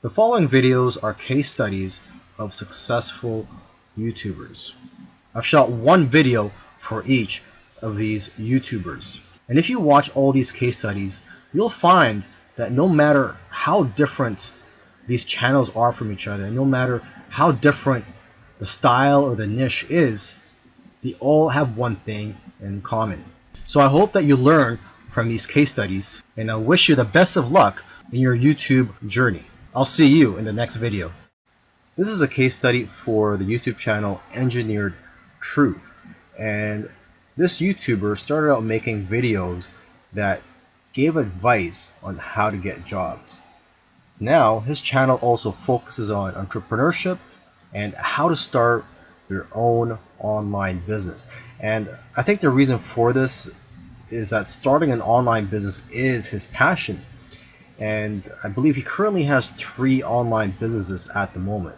The following videos are case studies of successful YouTubers. I've shot one video for each of these YouTubers. And if you watch all these case studies, you'll find that no matter how different these channels are from each other, and no matter how different the style or the niche is, they all have one thing in common. So I hope that you learn from these case studies, and I wish you the best of luck in your YouTube journey. I'll see you in the next video. This is a case study for the YouTube channel Engineered Truth. And this YouTuber started out making videos that gave advice on how to get jobs. Now, his channel also focuses on entrepreneurship and how to start your own online business. And I think the reason for this is that starting an online business is his passion. And I believe he currently has 3 online businesses at the moment.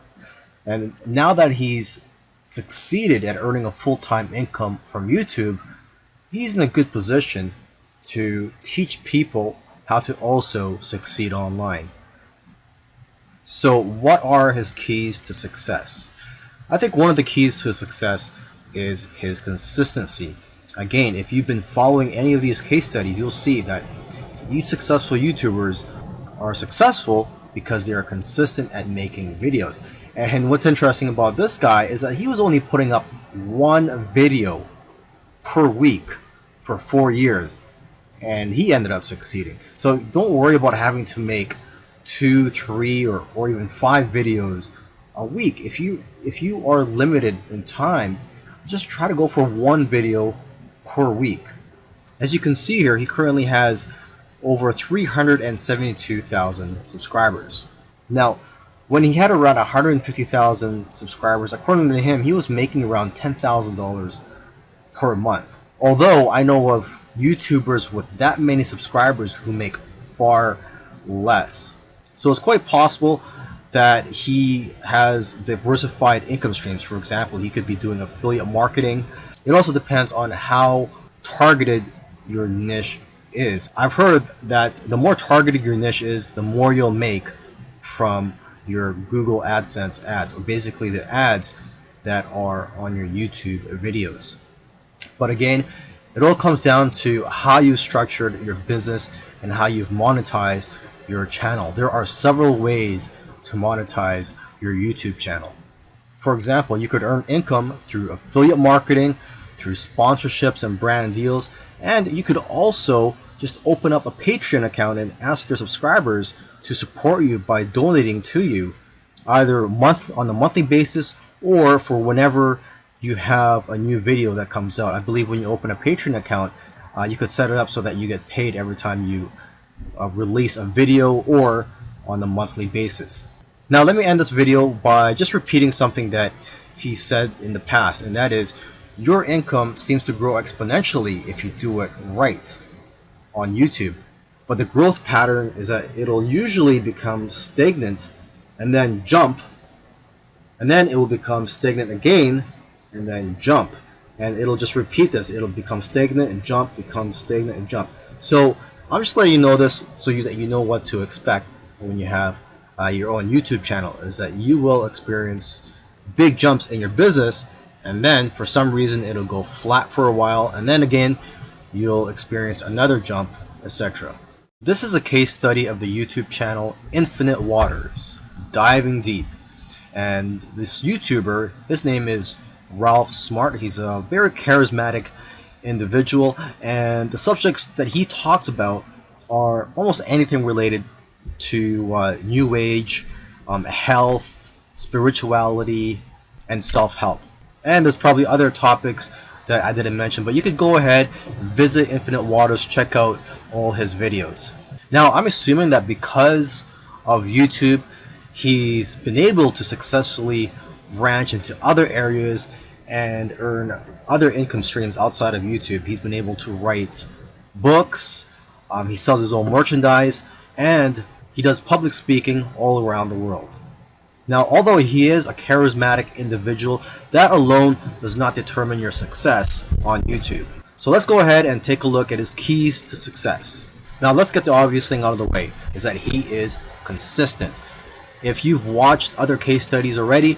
And now that he's succeeded at earning a full-time income from YouTube, he's in a good position to teach people how to also succeed online. So what are his keys to success? I think one of the keys to success is his consistency. Again, if you've been following any of these case studies, you'll see that these successful YouTubers are successful because they are consistent at making videos. And what's interesting about this guy is that he was only putting up one video per week for 4 years, and he ended up succeeding. So don't worry about having to make 2, 3, or even 5 videos a week. If you are limited in time, just try to go for 1 video per week. As you can see here, he currently has over 372,000 subscribers. Now, when he had around 150,000 subscribers, according to him, he was making around $10,000 per month. Although I know of YouTubers with that many subscribers who make far less. So it's quite possible that he has diversified income streams. For example, he could be doing affiliate marketing. It also depends on how targeted your niche is. I've heard that the more targeted your niche is, the more you'll make from your Google AdSense ads, or basically the ads that are on your YouTube videos. But again, it all comes down to how you structured your business and how you've monetized your channel. There are several ways to monetize your YouTube channel. For example, you could earn income through affiliate marketing, through sponsorships and brand deals, and you could also just open up a Patreon account and ask your subscribers to support you by donating to you, either on a monthly basis or for whenever you have a new video that comes out. I believe when you open a Patreon account, you could set it up so that you get paid every time you release a video, or on a monthly basis. Now let me end this video by just repeating something that he said in the past, and that is, your income seems to grow exponentially if you do it right on YouTube. But the growth pattern is that it'll usually become stagnant and then jump, and then it will become stagnant again and then jump, and it'll just repeat this. It'll become stagnant and jump, become stagnant and jump. So I'm just letting you know this so that you know what to expect when you have your own YouTube channel, is that you will experience big jumps in your business, and then for some reason it'll go flat for a while, and then again you'll experience another jump, etc. This is a case study of the YouTube channel Infinite Waters, Diving Deep. And this YouTuber, his name is Ralph Smart. He's a very charismatic individual, and the subjects that he talks about are almost anything related to New Age, health, spirituality, and self-help. And there's probably other topics that I didn't mention, but you could go ahead, visit Infinite Waters, check out all his videos. Now, I'm assuming that because of YouTube, he's been able to successfully branch into other areas and earn other income streams outside of YouTube. He's been able to write books, he sells his own merchandise, and he does public speaking all around the world. Now, although he is a charismatic individual, that alone does not determine your success on YouTube. So let's go ahead and take a look at his keys to success. Now let's get the obvious thing out of the way, is that he is consistent. If you've watched other case studies already,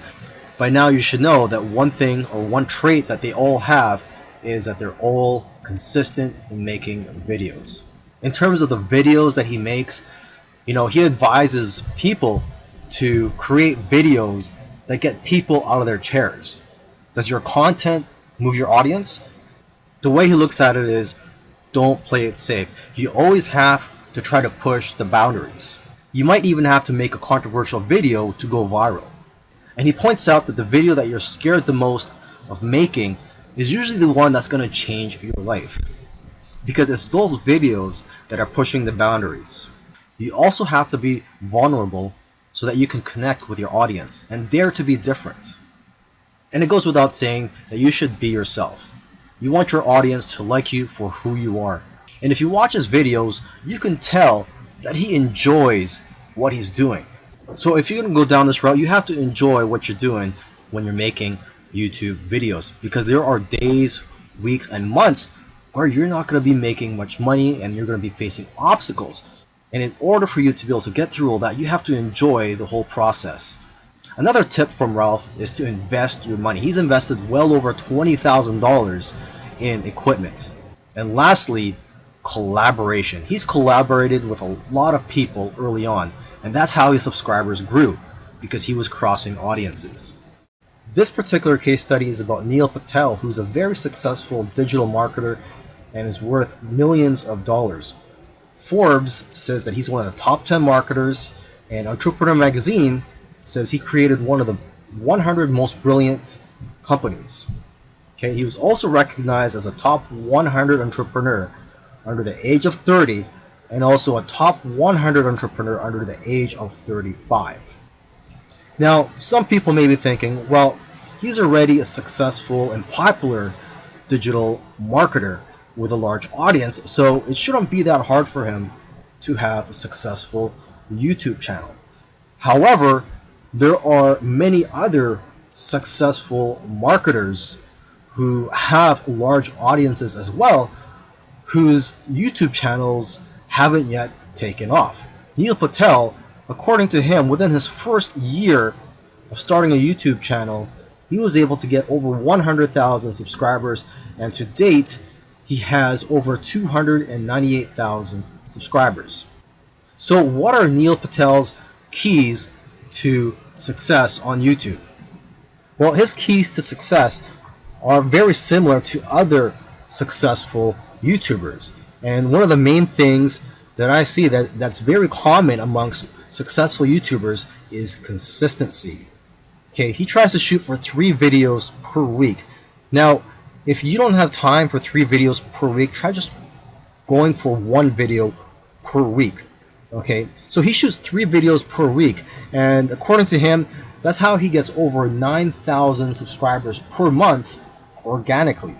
by now you should know that one thing or one trait that they all have is that they're all consistent in making videos. In terms of the videos that he makes, he advises people to create videos that get people out of their chairs. Does your content move your audience? The way he looks at it is, don't play it safe. You always have to try to push the boundaries. You might even have to make a controversial video to go viral. And he points out that the video that you're scared the most of making is usually the one that's going to change your life, because it's those videos that are pushing the boundaries. You also have to be vulnerable so that you can connect with your audience and dare to be different. And it goes without saying that you should be yourself. You want your audience to like you for who you are. And if you watch his videos, you can tell that he enjoys what he's doing. So if you're going to go down this route, you have to enjoy what you're doing when you're making YouTube videos, because there are days, weeks, and months where you're not going to be making much money and you're going to be facing obstacles. And in order for you to be able to get through all that, you have to enjoy the whole process. Another tip from Ralph is to invest your money. He's invested well over $20,000 in equipment. And lastly, collaboration. He's collaborated with a lot of people early on, and that's how his subscribers grew, because he was crossing audiences. This particular case study is about Neil Patel, who's a very successful digital marketer and is worth millions of dollars. Forbes says that he's one of the top 10 marketers, and Entrepreneur Magazine says he created one of the 100 most brilliant companies. Okay, he was also recognized as a top 100 entrepreneur under the age of 30, and also a top 100 entrepreneur under the age of 35. Now, some people may be thinking, well, he's already a successful and popular digital marketer with a large audience, so it shouldn't be that hard for him to have a successful YouTube channel. However, there are many other successful marketers who have large audiences as well, whose YouTube channels haven't yet taken off. Neil Patel, according to him, within his first year of starting a YouTube channel, he was able to get over 100,000 subscribers, and to date, he has over 298,000 subscribers. So what are Neil Patel's keys to success on YouTube? Well, his keys to success are very similar to other successful YouTubers. And one of the main things that I see that's very common amongst successful YouTubers is consistency. Okay, he tries to shoot for 3 videos per week. Now, if you don't have time for 3 videos per week, try just going for 1 video per week. Okay, so he shoots 3 videos per week, and according to him, that's how he gets over 9,000 subscribers per month organically.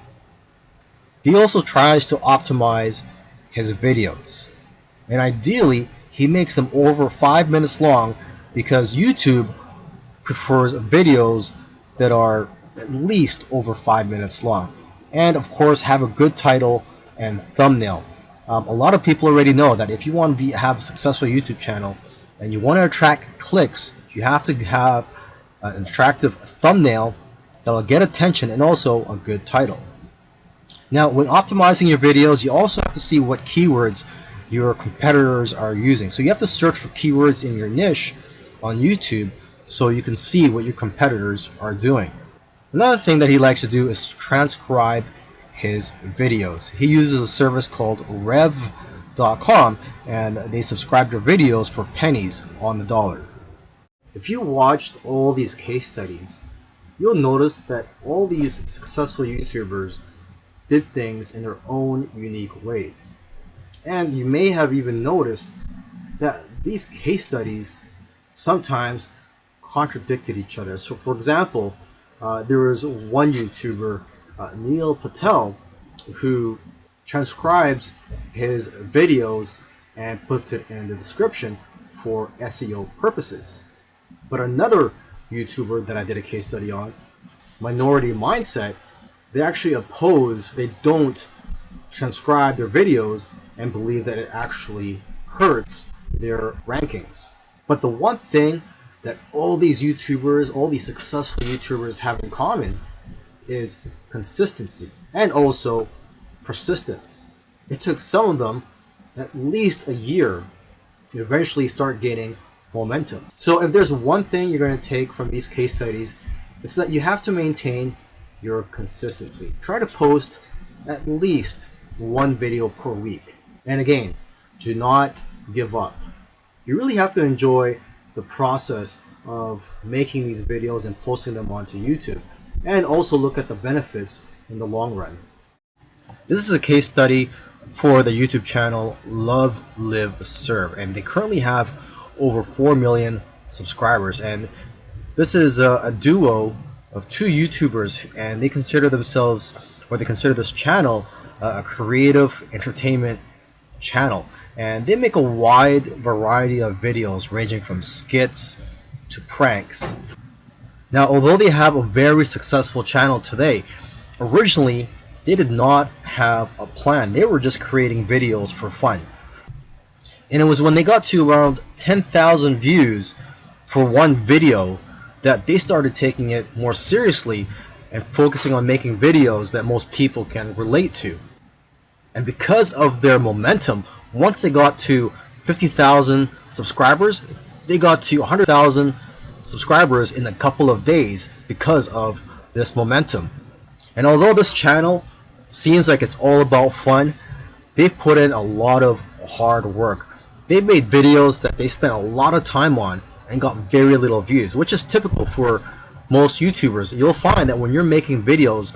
He also tries to optimize his videos, and ideally he makes them over 5 minutes long, because YouTube prefers videos that are at least over 5 minutes long, and of course have a good title and thumbnail. A lot of people already know that if you want to have a successful YouTube channel and you want to attract clicks, you have to have an attractive thumbnail that will get attention, and also a good title. Now, when optimizing your videos, you also have to see what keywords your competitors are using. So you have to search for keywords in your niche on YouTube so you can see what your competitors are doing. Another thing that he likes to do is transcribe his videos. He uses a service called rev.com, and they subscribe to videos for pennies on the dollar. If you watched all these case studies, you'll notice that all these successful YouTubers did things in their own unique ways. And you may have even noticed that these case studies sometimes contradicted each other. So for example, there was one YouTuber, Neil Patel, who transcribes his videos and puts it in the description for SEO purposes. But another YouTuber that I did a case study on, Minority Mindset, they actually oppose, they don't transcribe their videos and believe that it actually hurts their rankings. But the one thing that all these YouTubers, all these successful YouTubers have in common is consistency and also persistence. It took some of them at least a year to eventually start gaining momentum. So if there's one thing you're going to take from these case studies, it's that you have to maintain your consistency. Try to post at least one video per week. And again, do not give up. You really have to enjoy the process of making these videos and posting them onto YouTube, and also look at the benefits in the long run. This is a case study for the YouTube channel Love, Live, Serve, and they currently have over 4 million subscribers. And this is a duo of two YouTubers, and they consider themselves, or they consider this channel, a creative entertainment channel. And they make a wide variety of videos ranging from skits to pranks. Now, although they have a very successful channel today, originally they did not have a plan. They were just creating videos for fun. And it was when they got to around 10,000 views for one video that they started taking it more seriously and focusing on making videos that most people can relate to. And because of their momentum, once they got to 50,000 subscribers, they got to 100,000 subscribers in a couple of days because of this momentum. And although this channel seems like it's all about fun, they've put in a lot of hard work. They've made videos that they spent a lot of time on and got very little views, which is typical for most YouTubers. You'll find that when you're making videos,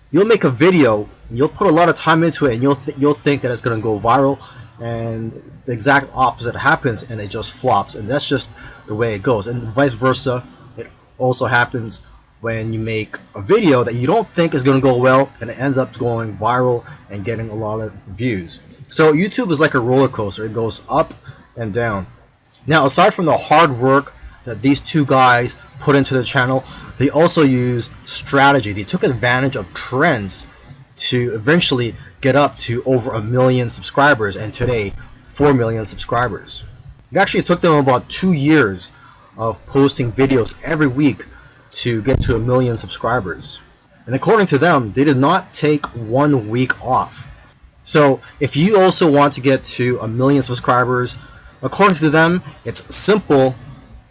you'll make a video, you'll put a lot of time into it, and you'll think that it's going to go viral, and the exact opposite happens and it just flops. And that's just the way it goes. And vice versa, it also happens when you make a video that you don't think is going to go well and it ends up going viral and getting a lot of views. So YouTube is like a roller coaster. It goes up and down. Now, aside from the hard work that these two guys put into the channel, they also used strategy. They took advantage of trends to eventually get up to over 1 million subscribers, and today 4 million subscribers. It actually took them about 2 years of posting videos every week to get to 1 million subscribers. And according to them, they did not take 1 week off. So if you also want to get to 1 million subscribers, according to them, it's simple,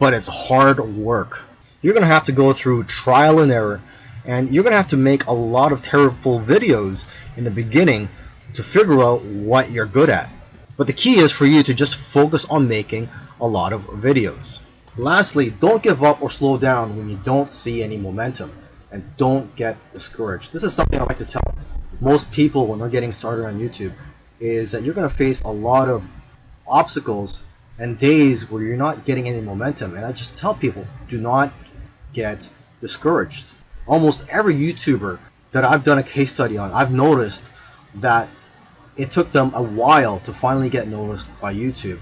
but it's hard work. You're going to have to go through trial and error, and you're going to have to make a lot of terrible videos in the beginning to figure out what you're good at. But the key is for you to just focus on making a lot of videos. Lastly, don't give up or slow down when you don't see any momentum, and don't get discouraged. This is something I like to tell most people when they're getting started on YouTube, is that you're going to face a lot of obstacles and days where you're not getting any momentum. And I just tell people, do not get discouraged. Almost every YouTuber that I've done a case study on, I've noticed that it took them a while to finally get noticed by YouTube.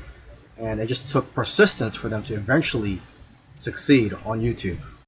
And it just took persistence for them to eventually succeed on YouTube.